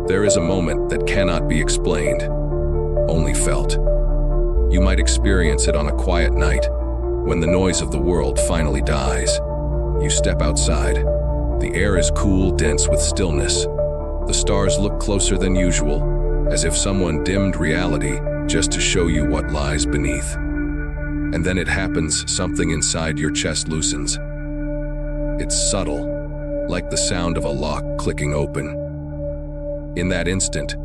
There is a moment that cannot be explained, only felt. You might experience it on a quiet night, when the noise of the world finally dies. You step outside. The air is cool, dense with stillness. The stars look closer than usual, as if someone dimmed reality just to show you what lies beneath. And then it happens, something inside your chest loosens. It's subtle, like the sound of a lock clicking open. In that instant,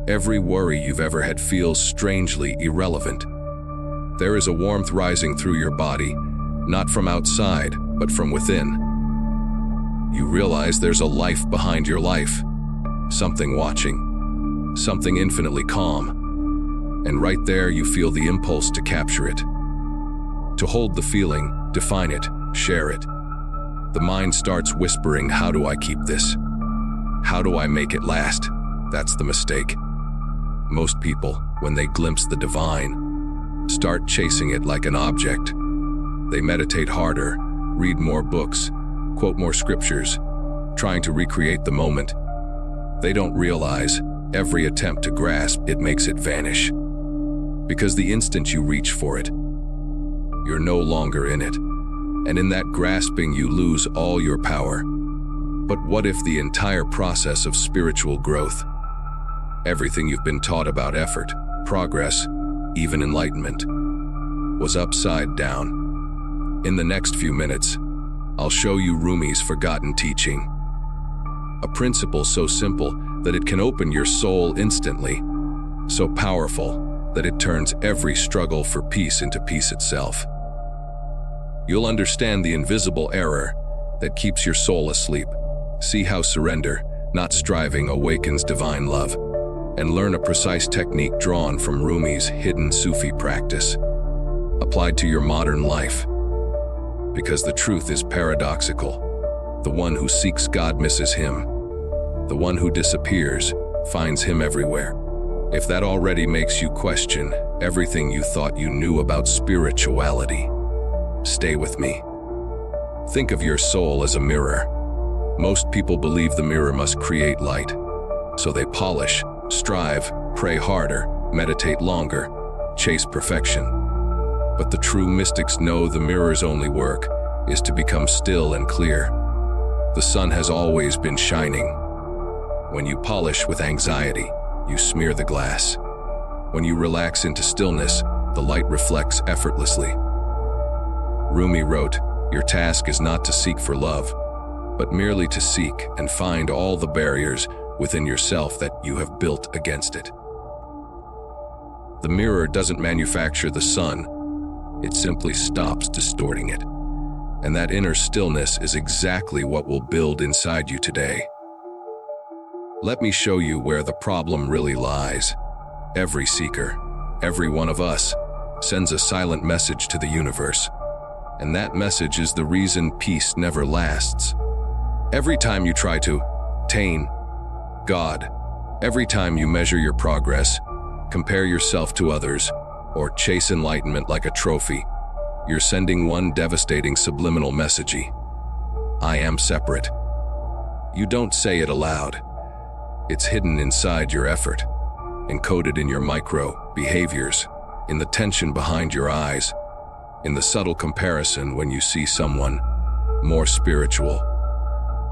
every worry you've ever had feels strangely irrelevant. There is a warmth rising through your body, not from outside, but from within. You realize there's a life behind your life, something watching, something infinitely calm. And right there you feel the impulse to capture it, to hold the feeling, define it, share it. The mind starts whispering, how do I keep this? How do I make it last? That's the mistake. Most people, when they glimpse the divine, start chasing it like an object. They meditate harder, read more books, quote more scriptures, trying to recreate the moment. They don't realize every attempt to grasp it makes it vanish. Because the instant you reach for it, you're no longer in it. And in that grasping, you lose all your power. But what if the entire process of spiritual growth, everything you've been taught about effort, progress, even enlightenment, was upside down? In the next few minutes, I'll show you Rumi's forgotten teaching. A principle so simple that it can open your soul instantly, so powerful that it turns every struggle for peace into peace itself. You'll understand the invisible error that keeps your soul asleep. See how surrender, not striving, awakens divine love, and learn a precise technique drawn from Rumi's hidden Sufi practice, applied to your modern life. Because the truth is paradoxical. The one who seeks God misses him. The one who disappears finds him everywhere. If that already makes you question everything you thought you knew about spirituality, stay with me. Think of your soul as a mirror. Most people believe the mirror must create light, so they polish, strive, pray harder, meditate longer, chase perfection. But the true mystics know the mirror's only work is to become still and clear. The sun has always been shining. When you polish with anxiety, you smear the glass. When you relax into stillness, the light reflects effortlessly. Rumi wrote, "Your task is not to seek for love, but merely to seek and find all the barriers within yourself that you have built against it." The mirror doesn't manufacture the sun, it simply stops distorting it. And that inner stillness is exactly what will build inside you today. Let me show you where the problem really lies. Every seeker, every one of us, sends a silent message to the universe. And that message is the reason peace never lasts. Every time you try to attain God, every time you measure your progress, compare yourself to others, or chase enlightenment like a trophy, you're sending one devastating subliminal message: I am separate. You don't say it aloud. It's hidden inside your effort, encoded in your micro behaviors, in the tension behind your eyes, in the subtle comparison when you see someone more spiritual,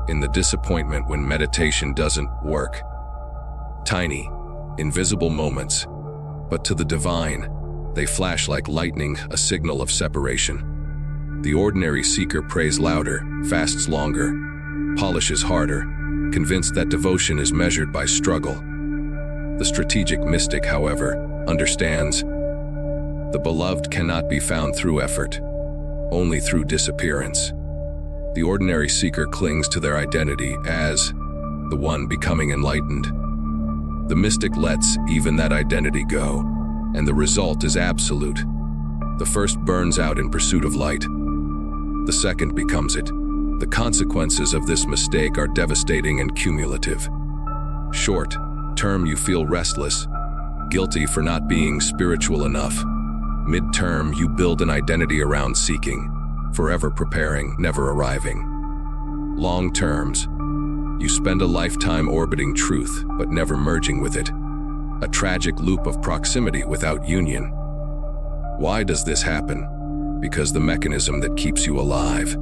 in the disappointment when meditation doesn't work. Tiny, invisible moments, but to the divine, they flash like lightning, a signal of separation. The ordinary seeker prays louder, fasts longer, polishes harder, convinced that devotion is measured by struggle. The strategic mystic, however, understands the beloved cannot be found through effort, only through disappearance. The ordinary seeker clings to their identity as the one becoming enlightened. The mystic lets even that identity go, and the result is absolute. The first burns out in pursuit of light. The second becomes it. The consequences of this mistake are devastating and cumulative. Short term, you feel restless, guilty for not being spiritual enough. Mid-term, you build an identity around seeking, forever preparing, never arriving. Long terms, you You spend a lifetime orbiting truth, but never merging with it. A tragic loop of proximity without union. Why does this happen? Because the mechanism that keeps you alive,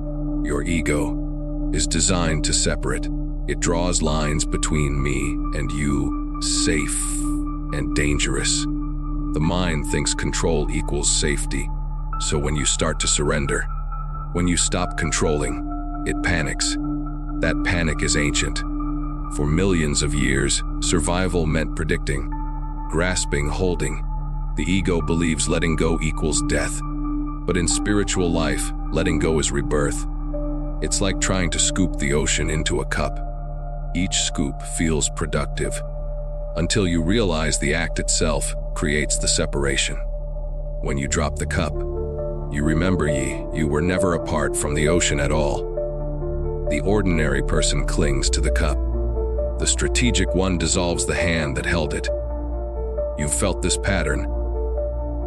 your ego, is designed to separate. It draws lines between me and you, safe and dangerous. The mind thinks control equals safety, so when you start to surrender, when you stop controlling, it panics. That panic is ancient. For millions of years, survival meant predicting, grasping, holding. The ego believes letting go equals death. But in spiritual life, letting go is rebirth. It's like trying to scoop the ocean into a cup. Each scoop feels productive, until you realize the act itself creates the separation. When you drop the cup, you remember you were never apart from the ocean at all. The ordinary person clings to the cup. The strategic one dissolves the hand that held it. You've felt this pattern.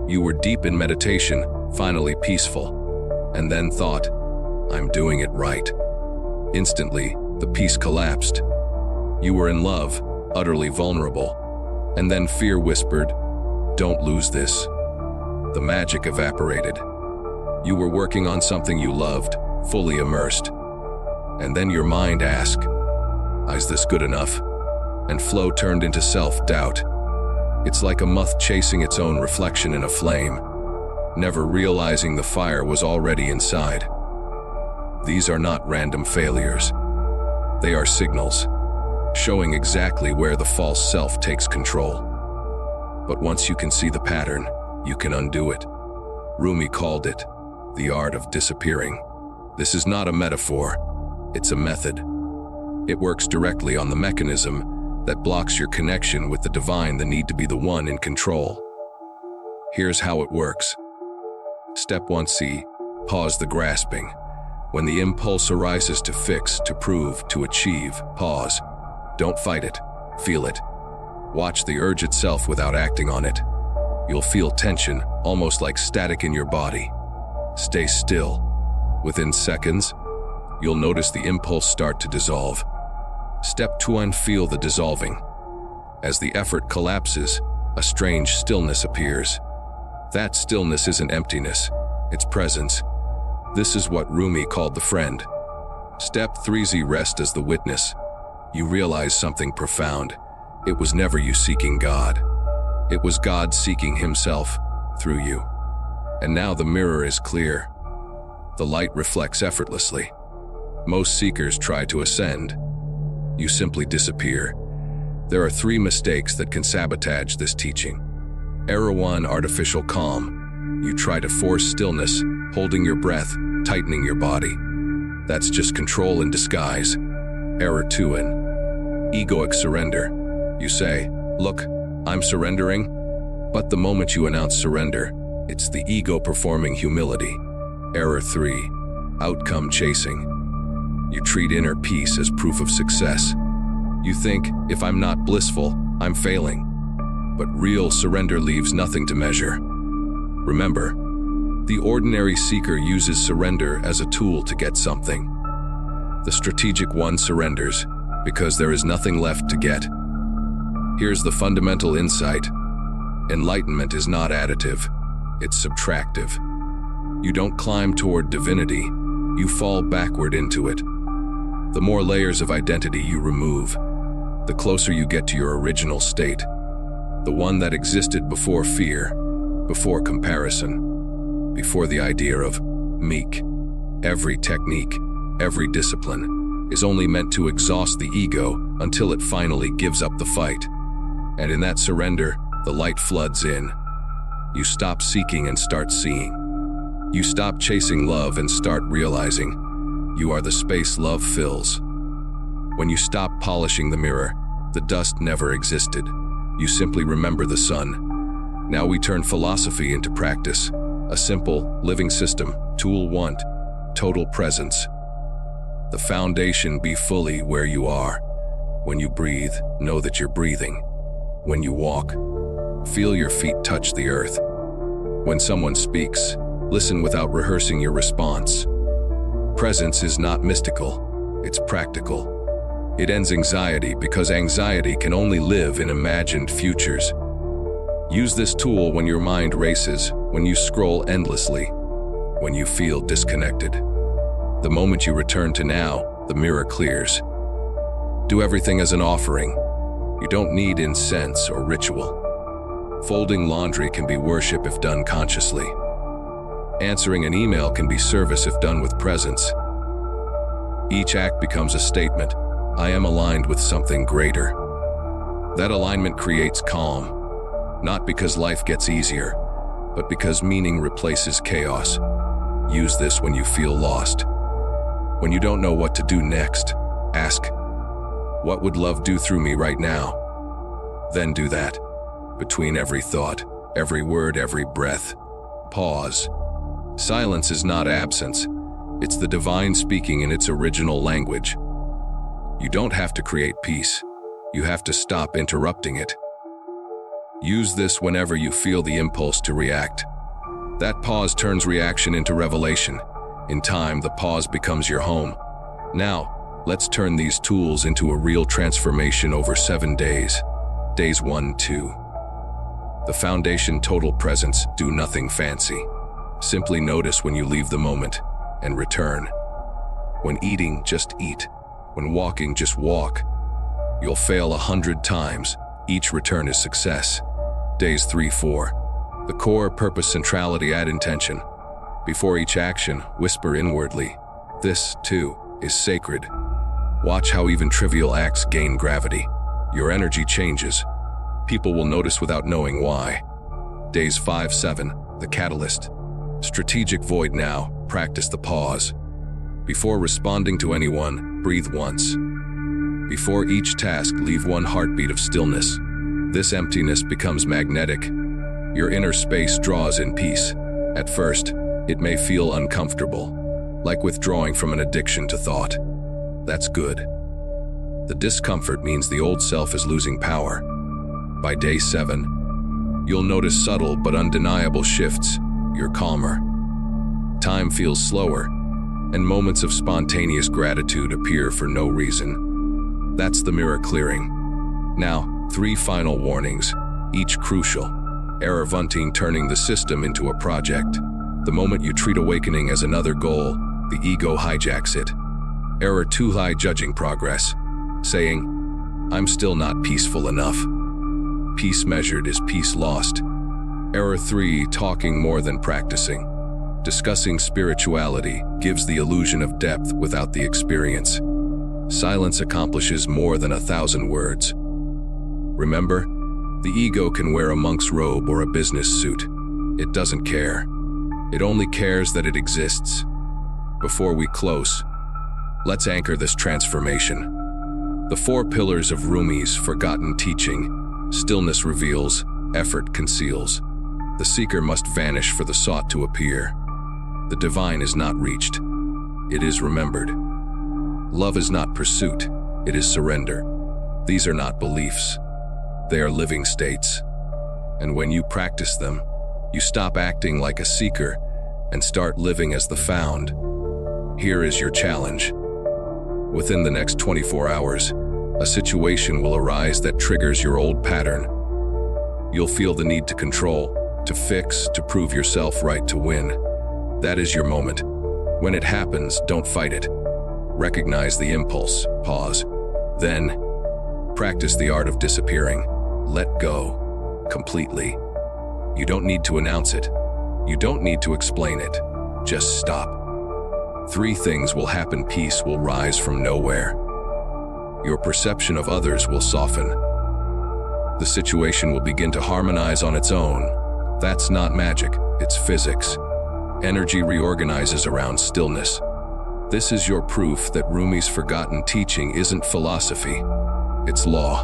You were deep in meditation, finally peaceful, and then thought, I'm doing it right. Instantly, the peace collapsed. You were in love, utterly vulnerable, and then fear whispered, don't lose this. The magic evaporated. You were working on something you loved, fully immersed. And then your mind asked, is this good enough? And flow turned into self-doubt. It's like a moth chasing its own reflection in a flame, never realizing the fire was already inside. These are not random failures. They are signals, showing exactly where the false self takes control. But once you can see the pattern, you can undo it. Rumi called it the art of disappearing. This is not a metaphor, it's a method. It works directly on the mechanism that blocks your connection with the divine, the need to be the one in control. Here's how it works. Step 1C, pause the grasping. When the impulse arises to fix, to prove, to achieve, pause. Don't fight it, feel it. Watch the urge itself without acting on it. You'll feel tension, almost like static in your body. Stay still. Within seconds, you'll notice the impulse start to dissolve. Step 2, feel the dissolving. As the effort collapses, a strange stillness appears. That stillness isn't emptiness, it's presence. This is what Rumi called the friend. Step 3, rest as the witness. You realize something profound. It was never you seeking God. It was God seeking himself through you. And now the mirror is clear. The light reflects effortlessly. Most seekers try to ascend. You simply disappear. There are 3 mistakes that can sabotage this teaching. Error 1, artificial calm. You try to force stillness, holding your breath, tightening your body. That's just control in disguise. Error 2, egoic surrender. You say, look, I'm surrendering. But the moment you announce surrender, it's the ego performing humility. Error 3, outcome chasing. You treat inner peace as proof of success. You think, if I'm not blissful, I'm failing. But real surrender leaves nothing to measure. Remember, the ordinary seeker uses surrender as a tool to get something. The strategic one surrenders because there is nothing left to get. Here's the fundamental insight. Enlightenment is not additive, it's subtractive. You don't climb toward divinity, you fall backward into it. The more layers of identity you remove, the closer you get to your original state, the one that existed before fear, before comparison, before the idea of meek. Every technique, every discipline is only meant to exhaust the ego until it finally gives up the fight. And in that surrender, the light floods in. You stop seeking and start seeing. You stop chasing love and start realizing you are the space love fills. When you stop polishing the mirror, the dust never existed. You simply remember the sun. Now we turn philosophy into practice. A simple, living system. Tool 1, total presence. The foundation: be fully where you are. When you breathe, know that you're breathing. When you walk, feel your feet touch the earth. When someone speaks, listen without rehearsing your response. Presence is not mystical, it's practical. It ends anxiety because anxiety can only live in imagined futures. Use this tool when your mind races, when you scroll endlessly, when you feel disconnected. The moment you return to now, the mirror clears. Do everything as an offering. You don't need incense or ritual. Folding laundry can be worship if done consciously. Answering an email can be service if done with presence. Each act becomes a statement. I am aligned with something greater. That alignment creates calm, not because life gets easier, but because meaning replaces chaos. Use this when you feel lost. When you don't know what to do next, ask, what would love do through me right now? Then do that. Between every thought, every word, every breath, pause. Silence is not absence. It's the divine speaking in its original language. You don't have to create peace. You have to stop interrupting it. Use this whenever you feel the impulse to react. That pause turns reaction into revelation. In time, the pause becomes your home. Now, let's turn these tools into a real transformation over 7 days. Days 1, 2. The foundation: total presence, do nothing fancy. Simply notice when you leave the moment and return. When eating, just eat. When walking, just walk. You'll fail 100 times. Each return is success. Days 3, 4. The core: purpose, centrality, add intention. Before each action, whisper inwardly, this, too, is sacred. Watch how even trivial acts gain gravity. Your energy changes. People will notice without knowing why. Days 5, 7. The catalyst. Strategic void now. Practice the pause. Before responding to anyone, breathe once. Before each task, leave one heartbeat of stillness. This emptiness becomes magnetic. Your inner space draws in peace. At first, it may feel uncomfortable, like withdrawing from an addiction to thought. That's good. The discomfort means the old self is losing power. By day 7, you'll notice subtle but undeniable shifts. You're calmer. Time feels slower, and moments of spontaneous gratitude appear for no reason. That's the mirror clearing. Now, 3 final warnings, each crucial. Error 1: turning the system into a project. The moment you treat awakening as another goal, the ego hijacks it. Error 2: high judging progress, saying, I'm still not peaceful enough. Peace measured is peace lost. Error 3: talking more than practicing. Discussing spirituality gives the illusion of depth without the experience. Silence accomplishes more than 1,000 words. Remember, the ego can wear a monk's robe or a business suit. It doesn't care. It only cares that it exists. Before we close, let's anchor this transformation. The 4 pillars of Rumi's forgotten teaching. Stillness reveals, effort conceals. The seeker must vanish for the sought to appear. The divine is not reached. It is remembered. Love is not pursuit. It is surrender. These are not beliefs. They are living states. And when you practice them, you stop acting like a seeker and start living as the found. Here is your challenge. Within the next 24 hours, a situation will arise that triggers your old pattern. You'll feel the need to control, to fix, to prove yourself right, to win. That is your moment. When it happens, don't fight it. Recognize the impulse, pause. Then, practice the art of disappearing. Let go, completely. You don't need to announce it. You don't need to explain it. Just stop. 3 things will happen. Peace will rise from nowhere. Your perception of others will soften. The situation will begin to harmonize on its own. That's not magic, it's physics. Energy reorganizes around stillness. This is your proof that Rumi's forgotten teaching isn't philosophy, it's law.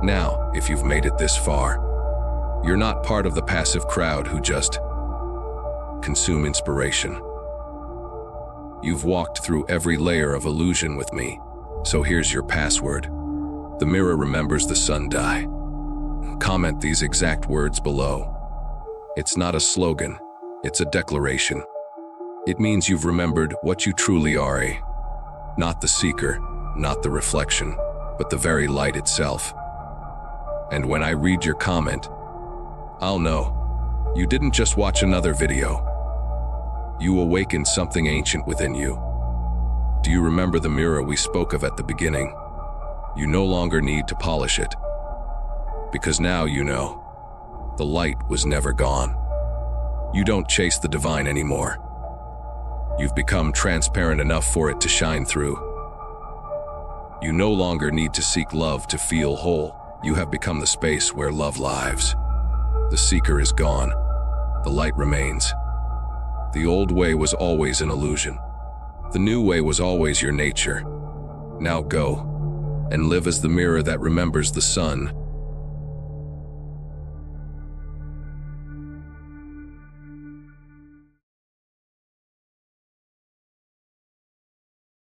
Now, if you've made it this far, you're not part of the passive crowd who just consume inspiration. You've walked through every layer of illusion with me, so here's your password. The mirror remembers the sun die. Comment these exact words below. It's not a slogan, it's a declaration. It means you've remembered what you truly are, not the seeker, not the reflection, but the very light itself. And when I read your comment, I'll know you didn't just watch another video. You awakened something ancient within you. Do you remember the mirror we spoke of at the beginning? You no longer need to polish it, because now you know the light was never gone. You don't chase the divine anymore. You've become transparent enough for it to shine through. You no longer need to seek love to feel whole. You have become the space where love lives. The seeker is gone. The light remains. The old way was always an illusion. The new way was always your nature. Now go and live as the mirror that remembers the sun